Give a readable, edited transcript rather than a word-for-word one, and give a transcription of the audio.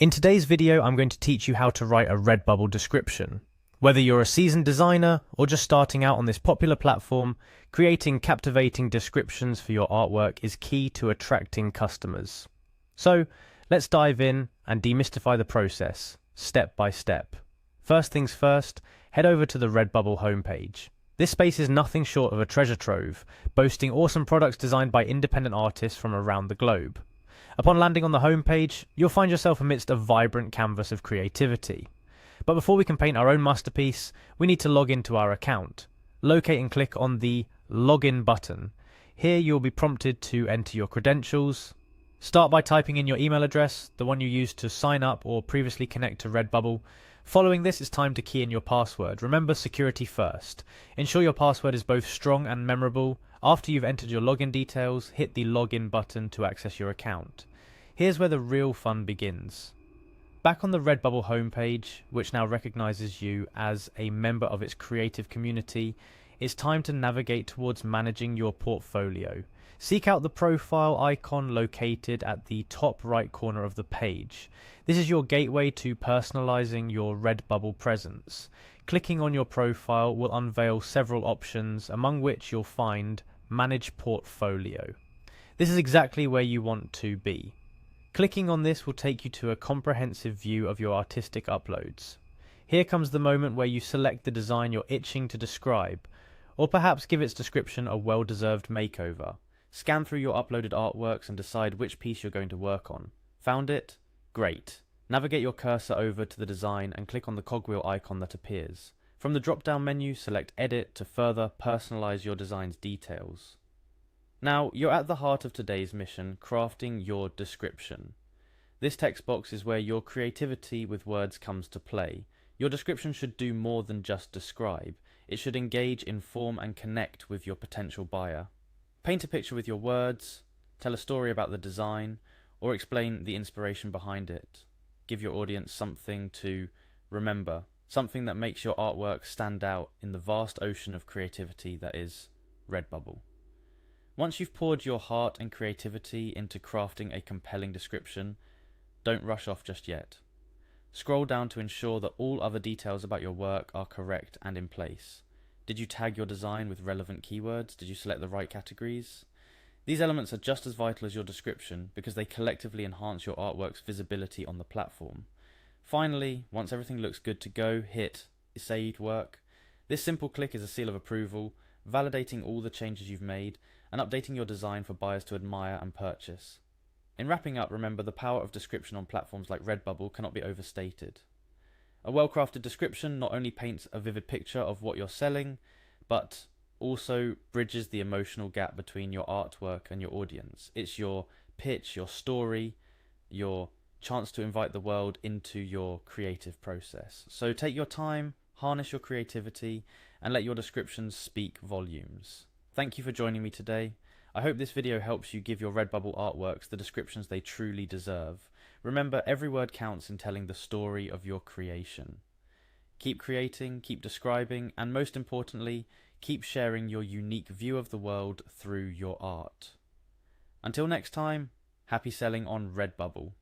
In today's video, I'm going to teach you how to write a Redbubble description. Whether you're a seasoned designer or just starting out on this popular platform, creating captivating descriptions for your artwork is key to attracting customers. So, let's dive in and demystify the process, step by step. First things first, head over to the Redbubble homepage. This space is nothing short of a treasure trove, boasting awesome products designed by independent artists from around the globe. Upon landing on the homepage, you'll find yourself amidst a vibrant canvas of creativity. But before we can paint our own masterpiece, we need to log into our account. Locate and click on the Login button. Here you'll be prompted to enter your credentials. Start by typing in your email address, the one you used to sign up or previously connect to Redbubble. Following this, it's time to key in your password. Remember, security first. Ensure your password is both strong and memorable. After you've entered your login details, hit the login button to access your account. Here's where the real fun begins. Back on the Redbubble homepage, which now recognizes you as a member of its creative community, it's time to navigate towards managing your portfolio. Seek out the profile icon located at the top right corner of the page. This is your gateway to personalizing your Redbubble presence. Clicking on your profile will unveil several options, among which you'll find Manage Portfolio. This is exactly where you want to be. Clicking on this will take you to a comprehensive view of your artistic uploads. Here comes the moment where you select the design you're itching to describe, or perhaps give its description a well-deserved makeover. Scan through your uploaded artworks and decide which piece you're going to work on. Found it? Great. Navigate your cursor over to the design and click on the cogwheel icon that appears. From the drop-down menu, select Edit to further personalize your design's details. Now, you're at the heart of today's mission, crafting your description. This text box is where your creativity with words comes to play. Your description should do more than just describe. It should engage, inform, and connect with your potential buyer. Paint a picture with your words, tell a story about the design, or explain the inspiration behind it. Give your audience something to remember, something that makes your artwork stand out in the vast ocean of creativity that is Redbubble. Once you've poured your heart and creativity into crafting a compelling description, don't rush off just yet. Scroll down to ensure that all other details about your work are correct and in place. Did you tag your design with relevant keywords? Did you select the right categories? These elements are just as vital as your description because they collectively enhance your artwork's visibility on the platform. Finally, once everything looks good to go, hit Saved Work. This simple click is a seal of approval, validating all the changes you've made and updating your design for buyers to admire and purchase. In wrapping up, remember the power of description on platforms like Redbubble cannot be overstated. A well-crafted description not only paints a vivid picture of what you're selling, but also bridges the emotional gap between your artwork and your audience. It's your pitch, your story, your chance to invite the world into your creative process. So take your time, harness your creativity, and let your descriptions speak volumes. Thank you for joining me today. I hope this video helps you give your Redbubble artworks the descriptions they truly deserve. Remember, every word counts in telling the story of your creation. Keep creating, keep describing, and most importantly, keep sharing your unique view of the world through your art. Until next time, happy selling on Redbubble.